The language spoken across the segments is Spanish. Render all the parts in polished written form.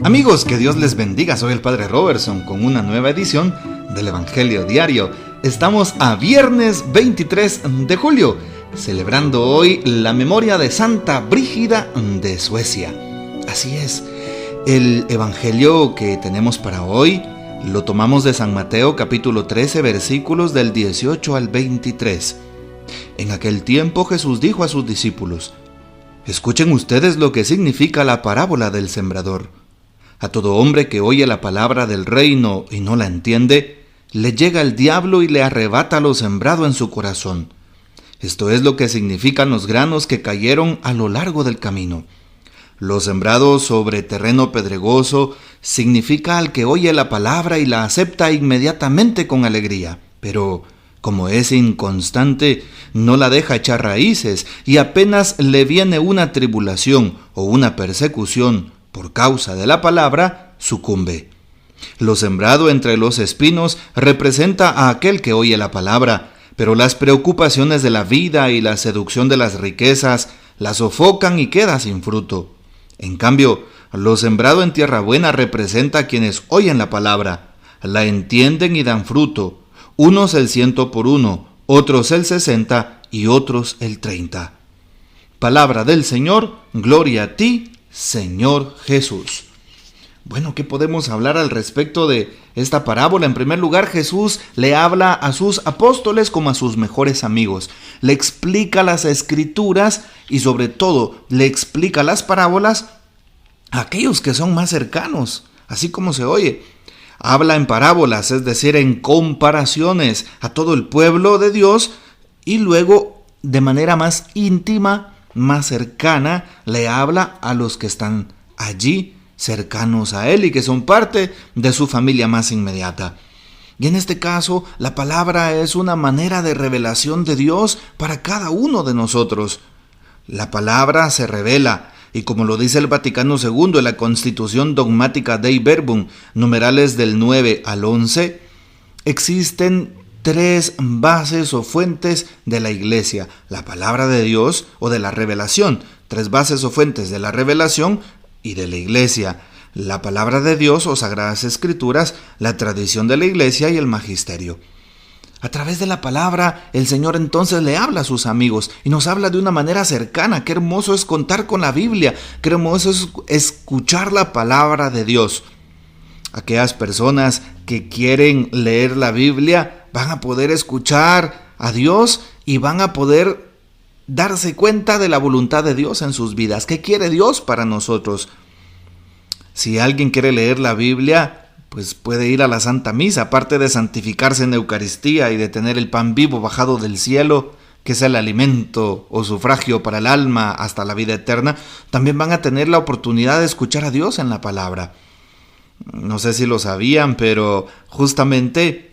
Amigos, que Dios les bendiga. Soy el Padre Robertson con una nueva edición del Evangelio Diario. Estamos a viernes 23 de julio, celebrando hoy la memoria de Santa Brígida de Suecia. Así es, el Evangelio que tenemos para hoy lo tomamos de San Mateo capítulo 13, versículos del 18 al 23. En aquel tiempo Jesús dijo a sus discípulos: escuchen ustedes lo que significa la parábola del sembrador. A todo hombre que oye la palabra del reino y no la entiende, le llega el diablo y le arrebata lo sembrado en su corazón. Esto es lo que significan los granos que cayeron a lo largo del camino. Lo sembrado sobre terreno pedregoso significa al que oye la palabra y la acepta inmediatamente con alegría, pero como es inconstante, no la deja echar raíces y apenas le viene una tribulación o una persecución por causa de la palabra, sucumbe. Lo sembrado entre los espinos representa a aquel que oye la palabra, pero las preocupaciones de la vida y la seducción de las riquezas la sofocan y queda sin fruto. En cambio, lo sembrado en tierra buena representa a quienes oyen la palabra, la entienden y dan fruto, unos el 100 por uno, otros el 60 y otros el 30. Palabra del Señor, gloria a ti, Señor Jesús. Bueno, ¿qué podemos hablar al respecto de esta parábola? En primer lugar, Jesús le habla a sus apóstoles como a sus mejores amigos. Le explica las escrituras y sobre todo le explica las parábolas a aquellos que son más cercanos, así como se oye. Habla en parábolas, es decir, en comparaciones a todo el pueblo de Dios y luego de manera más íntima, más cercana, le habla a los que están allí cercanos a él y que son parte de su familia más inmediata. Y en este caso, la palabra es una manera de revelación de Dios para cada uno de nosotros. La palabra se revela, y como lo dice el Vaticano II en la Constitución Dogmática Dei Verbum, numerales del 9 al 11, existen tres bases o fuentes de la Iglesia: la palabra de Dios o de la revelación, tres bases o fuentes de la revelación y de la Iglesia: la palabra de Dios o sagradas escrituras, la tradición de la Iglesia y el magisterio. A través de la palabra, el Señor entonces le habla a sus amigos y nos habla de una manera cercana. Qué hermoso es contar con la Biblia, qué hermoso es escuchar la palabra de Dios. Aquellas personas que quieren leer la Biblia van a poder escuchar a Dios y van a poder darse cuenta de la voluntad de Dios en sus vidas. ¿Qué quiere Dios para nosotros? Si alguien quiere leer la Biblia, pues puede ir a la Santa Misa, aparte de santificarse en Eucaristía y de tener el pan vivo bajado del cielo, que es el alimento o sufragio para el alma hasta la vida eterna, también van a tener la oportunidad de escuchar a Dios en la palabra. No sé si lo sabían, pero justamente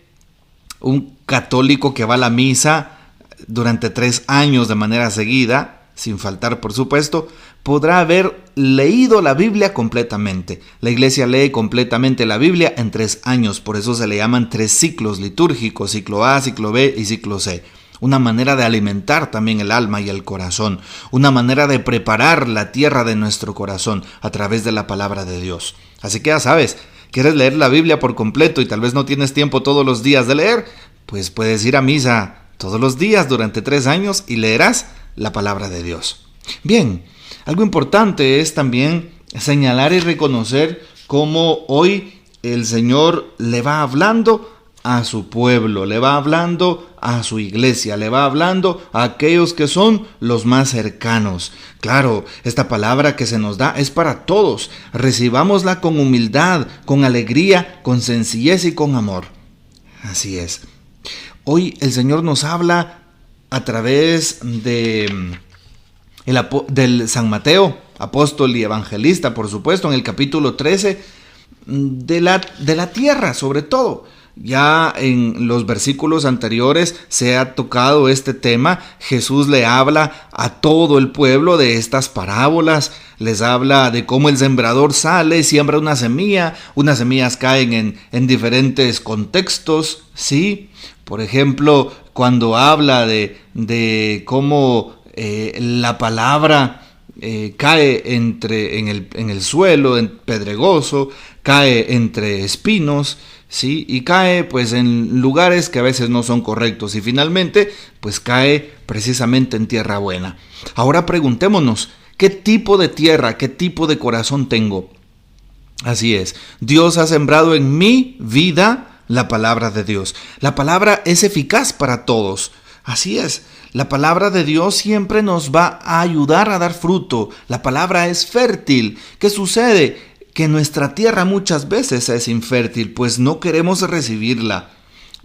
un católico que va a la misa durante 3 años de manera seguida, sin faltar por supuesto, podrá haber leído la Biblia completamente. La Iglesia lee completamente la Biblia en 3 años, por eso se le llaman 3 ciclos litúrgicos: ciclo A, ciclo B y ciclo C. Una manera de alimentar también el alma y el corazón, una manera de preparar la tierra de nuestro corazón a través de la palabra de Dios. Así que ya sabes, ¿quieres leer la Biblia por completo y tal vez no tienes tiempo todos los días de leer? Pues puedes ir a misa todos los días durante 3 años y leerás la palabra de Dios. Bien, algo importante es también señalar y reconocer cómo hoy el Señor le va hablando a su pueblo, le va hablando a su iglesia, le va hablando a aquellos que son los más cercanos. Claro, esta palabra que se nos da es para todos. Recibámosla con humildad, con alegría, con sencillez y con amor. Así es. Hoy el Señor nos habla a través del San Mateo, apóstol y evangelista, por supuesto, en el capítulo 13, de la tierra, sobre todo. Ya en los versículos anteriores se ha tocado este tema. Jesús le habla a todo el pueblo de estas parábolas. Les habla de cómo el sembrador sale, siembra una semilla. Unas semillas caen en diferentes contextos, ¿sí? Por ejemplo, cuando habla de cómo la palabra cae en el suelo pedregoso, cae entre espinos, ¿sí? Y cae pues en lugares que a veces no son correctos y finalmente pues cae precisamente en tierra buena. Ahora preguntémonos, ¿qué tipo de tierra, qué tipo de corazón tengo? Así es, Dios ha sembrado en mi vida la palabra de Dios. La palabra es eficaz para todos. Así es, la palabra de Dios siempre nos va a ayudar a dar fruto. La palabra es fértil. ¿Qué sucede? Que nuestra tierra muchas veces es infértil, pues no queremos recibirla.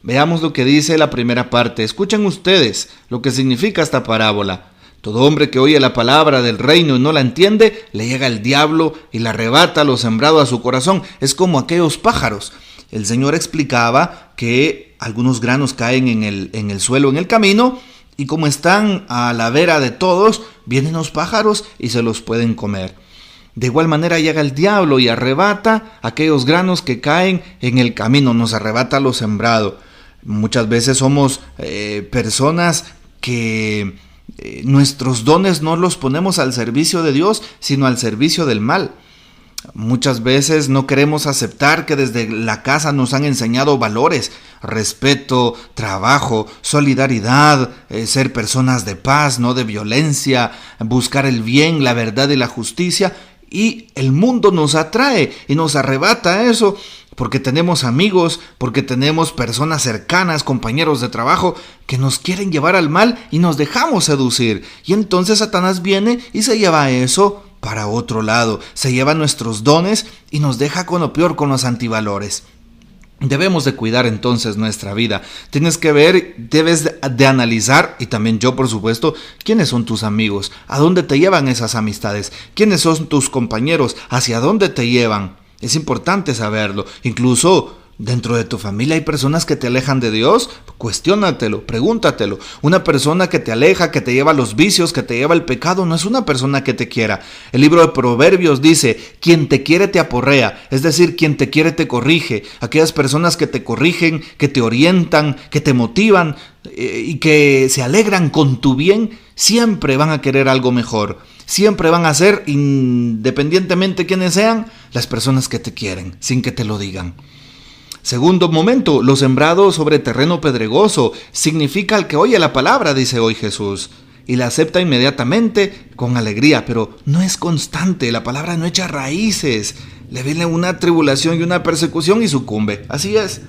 Veamos lo que dice la primera parte. Escuchen ustedes lo que significa esta parábola. Todo hombre que oye la palabra del reino y no la entiende, le llega el diablo y le arrebata lo sembrado a su corazón. Es como aquellos pájaros. El Señor explicaba que algunos granos caen en el suelo, en el camino, y como están a la vera de todos, vienen los pájaros y se los pueden comer. De igual manera llega el diablo y arrebata aquellos granos que caen en el camino, nos arrebata lo sembrado. Muchas veces somos personas que nuestros dones no los ponemos al servicio de Dios, sino al servicio del mal. Muchas veces no queremos aceptar que desde la casa nos han enseñado valores, respeto, trabajo, solidaridad, ser personas de paz, no de violencia, buscar el bien, la verdad y la justicia. Y el mundo nos atrae y nos arrebata eso porque tenemos amigos, porque tenemos personas cercanas, compañeros de trabajo que nos quieren llevar al mal y nos dejamos seducir. Y entonces Satanás viene y se lleva eso para otro lado, se lleva nuestros dones y nos deja con lo peor, con los antivalores. Debemos de cuidar entonces nuestra vida. Tienes que ver, debes de analizar, y también yo por supuesto, quiénes son tus amigos, a dónde te llevan esas amistades, quiénes son tus compañeros, hacia dónde te llevan. Es importante saberlo. Incluso dentro de tu familia hay personas que te alejan de Dios. Cuestiónatelo, pregúntatelo. Una persona que te aleja, que te lleva a los vicios, que te lleva al pecado, no es una persona que te quiera. El libro de Proverbios dice: quien te quiere te aporrea, es decir, quien te quiere te corrige. Aquellas personas que te corrigen, que te orientan, que te motivan y que se alegran con tu bien, siempre van a querer algo mejor. Siempre van a ser, independientemente de quiénes sean, las personas que te quieren, sin que te lo digan. Segundo momento, lo sembrado sobre terreno pedregoso significa el que oye la palabra, dice hoy Jesús, y la acepta inmediatamente con alegría, pero no es constante. La palabra no echa raíces, le viene una tribulación y una persecución y sucumbe. Así es.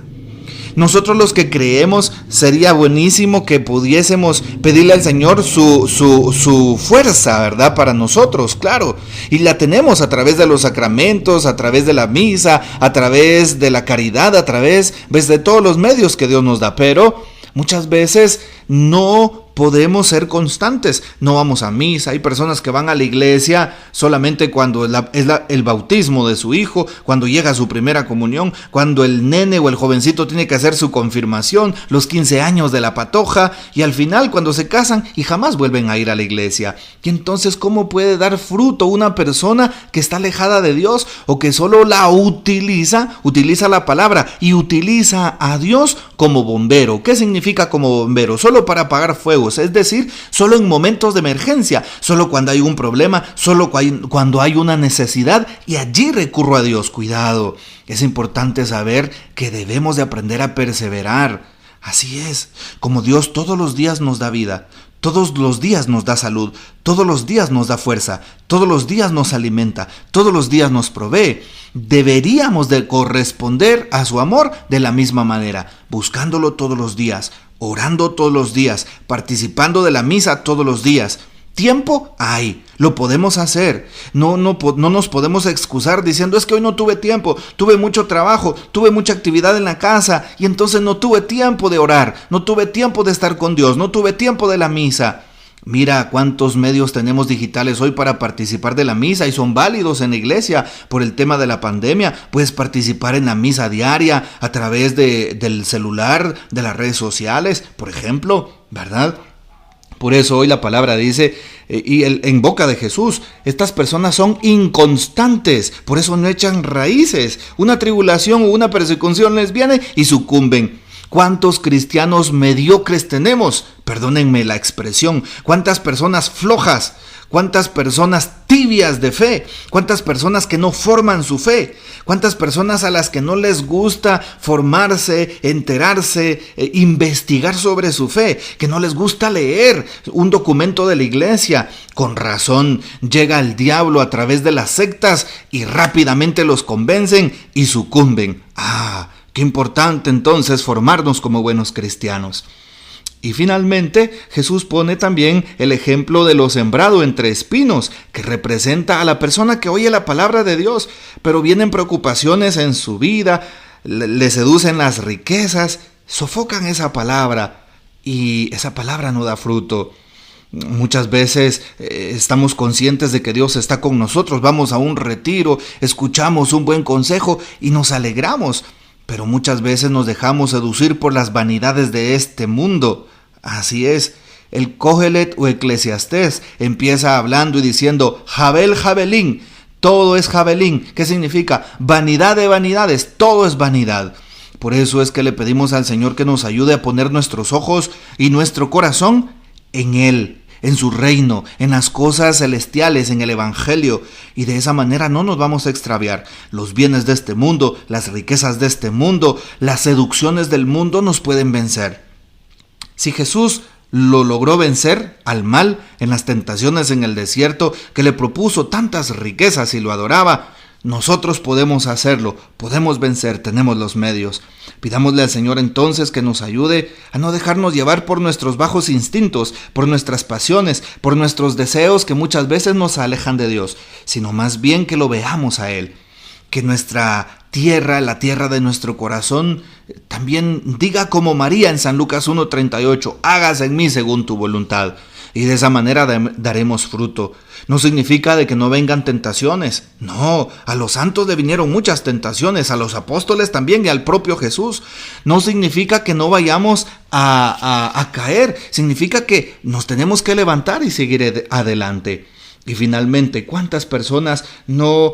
Nosotros los que creemos, sería buenísimo que pudiésemos pedirle al Señor su fuerza, ¿verdad? Para nosotros, claro. Y la tenemos a través de los sacramentos, a través de la misa, a través de la caridad, a través de todos los medios que Dios nos da. Pero muchas veces no podemos ser constantes, no vamos a misa. Hay personas que van a la iglesia solamente cuando es el bautismo de su hijo, cuando llega su primera comunión, cuando el nene o el jovencito tiene que hacer su confirmación, los 15 años de la patoja, y al final cuando se casan y jamás vuelven a ir a la iglesia. Y entonces, ¿cómo puede dar fruto una persona que está alejada de Dios o que solo la utiliza la palabra y utiliza a Dios como bombero? ¿Qué significa como bombero? Solo para apagar fuegos, es decir, solo en momentos de emergencia, solo cuando hay un problema, solo cuando hay una necesidad, y allí recurro a Dios. Cuidado, es importante saber que debemos de aprender a perseverar. Así es, como Dios todos los días nos da vida, todos los días nos da salud, todos los días nos da fuerza, todos los días nos alimenta, todos los días nos provee. Deberíamos de corresponder a su amor de la misma manera, buscándolo todos los días, orando todos los días, participando de la misa todos los días. Tiempo hay, lo podemos hacer. No nos podemos excusar diciendo: es que hoy no tuve tiempo, tuve mucho trabajo, tuve mucha actividad en la casa y entonces no tuve tiempo de orar, no tuve tiempo de estar con Dios, no tuve tiempo de la misa. Mira cuántos medios tenemos digitales hoy para participar de la misa y son válidos en la iglesia por el tema de la pandemia. Puedes participar en la misa diaria a través del celular, de las redes sociales, por ejemplo, ¿verdad? Por eso hoy la palabra dice, en boca de Jesús, estas personas son inconstantes, por eso no echan raíces. Una tribulación o una persecución les viene y sucumben. ¿Cuántos cristianos mediocres tenemos? Perdónenme la expresión. ¿Cuántas personas flojas? ¿Cuántas personas tibias de fe? ¿Cuántas personas que no forman su fe? ¿Cuántas personas a las que no les gusta formarse, enterarse, investigar sobre su fe? Que no les gusta leer un documento de la iglesia. Con razón llega el diablo a través de las sectas y rápidamente los convencen y sucumben. Qué importante entonces formarnos como buenos cristianos. Y finalmente, Jesús pone también el ejemplo de lo sembrado entre espinos, que representa a la persona que oye la palabra de Dios, pero vienen preocupaciones en su vida, le seducen las riquezas, sofocan esa palabra y esa palabra no da fruto. Muchas veces estamos conscientes de que Dios está con nosotros, vamos a un retiro, escuchamos un buen consejo y nos alegramos. Pero muchas veces nos dejamos seducir por las vanidades de este mundo. Así es, el Cogelet o Eclesiastés empieza hablando y diciendo Jabel, Jabelín, todo es Jabelín. ¿Qué significa? Vanidad de vanidades, todo es vanidad. Por eso es que le pedimos al Señor que nos ayude a poner nuestros ojos y nuestro corazón en Él, en su reino, en las cosas celestiales, en el evangelio, y de esa manera no nos vamos a extraviar. Los bienes de este mundo, las riquezas de este mundo, las seducciones del mundo nos pueden vencer. Si Jesús lo logró vencer al mal en las tentaciones en el desierto, que le propuso tantas riquezas y lo adoraba, nosotros podemos hacerlo, podemos vencer, tenemos los medios. Pidámosle al Señor entonces que nos ayude a no dejarnos llevar por nuestros bajos instintos, por nuestras pasiones, por nuestros deseos que muchas veces nos alejan de Dios, sino más bien que lo veamos a Él. Que nuestra tierra, la tierra de nuestro corazón, también diga como María en San Lucas 1:38, hágase en mí según tu voluntad. Y de esa manera daremos fruto. No significa de que no vengan tentaciones. No, a los santos le vinieron muchas tentaciones, a los apóstoles también y al propio Jesús. No significa que no vayamos a caer. Significa que nos tenemos que levantar y seguir adelante. Y finalmente, ¿cuántas personas no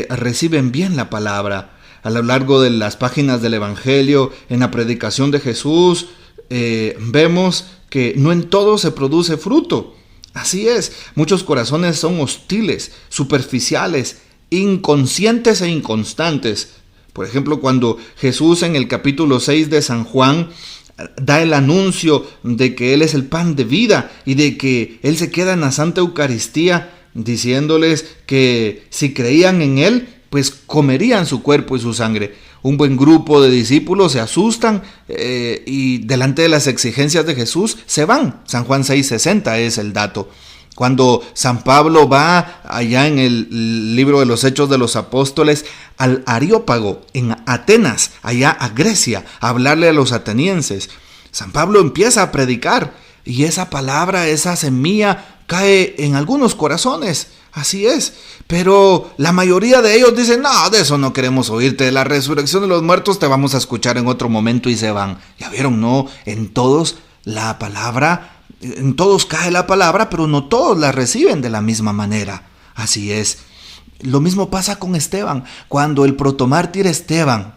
reciben bien la palabra? A lo largo de las páginas del Evangelio, en la predicación de Jesús, vemos que no en todo se produce fruto. Así es, muchos corazones son hostiles, superficiales, inconscientes e inconstantes. Por ejemplo, cuando Jesús en el capítulo 6 de San Juan da el anuncio de que Él es el pan de vida y de que Él se queda en la Santa Eucaristía, diciéndoles que si creían en Él, pues comerían su cuerpo y su sangre. Un buen grupo de discípulos se asustan y delante de las exigencias de Jesús se van. San Juan 6:60 es el dato. Cuando San Pablo va allá en el libro de los Hechos de los Apóstoles al Areópago, en Atenas, allá a Grecia, a hablarle a los atenienses, San Pablo empieza a predicar y esa palabra, esa semilla cae en algunos corazones. Así es, pero la mayoría de ellos dicen, no, de eso no queremos oírte, de la resurrección de los muertos te vamos a escuchar en otro momento y se van. Ya vieron, no, en todos cae la palabra, pero no todos la reciben de la misma manera. Así es. Lo mismo pasa con Esteban. Cuando el protomártir Esteban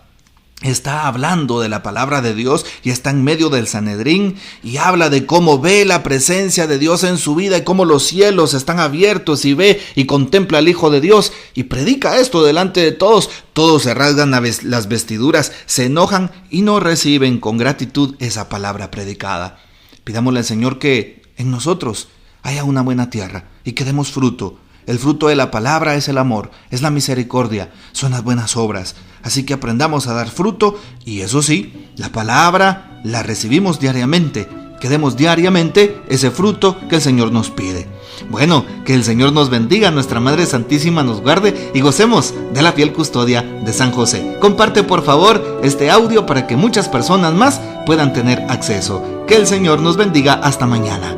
está hablando de la palabra de Dios y está en medio del Sanedrín y habla de cómo ve la presencia de Dios en su vida y cómo los cielos están abiertos y ve y contempla al Hijo de Dios y predica esto delante de todos, todos se rasgan las vestiduras, se enojan y no reciben con gratitud esa palabra predicada. Pidámosle al Señor que en nosotros haya una buena tierra y que demos fruto. El fruto de la palabra es el amor, es la misericordia, son las buenas obras. Así que aprendamos a dar fruto y eso sí, la palabra la recibimos diariamente. Que demos diariamente ese fruto que el Señor nos pide. Bueno, que el Señor nos bendiga, nuestra Madre Santísima nos guarde y gocemos de la fiel custodia de San José. Comparte por favor este audio para que muchas personas más puedan tener acceso. Que el Señor nos bendiga, hasta mañana.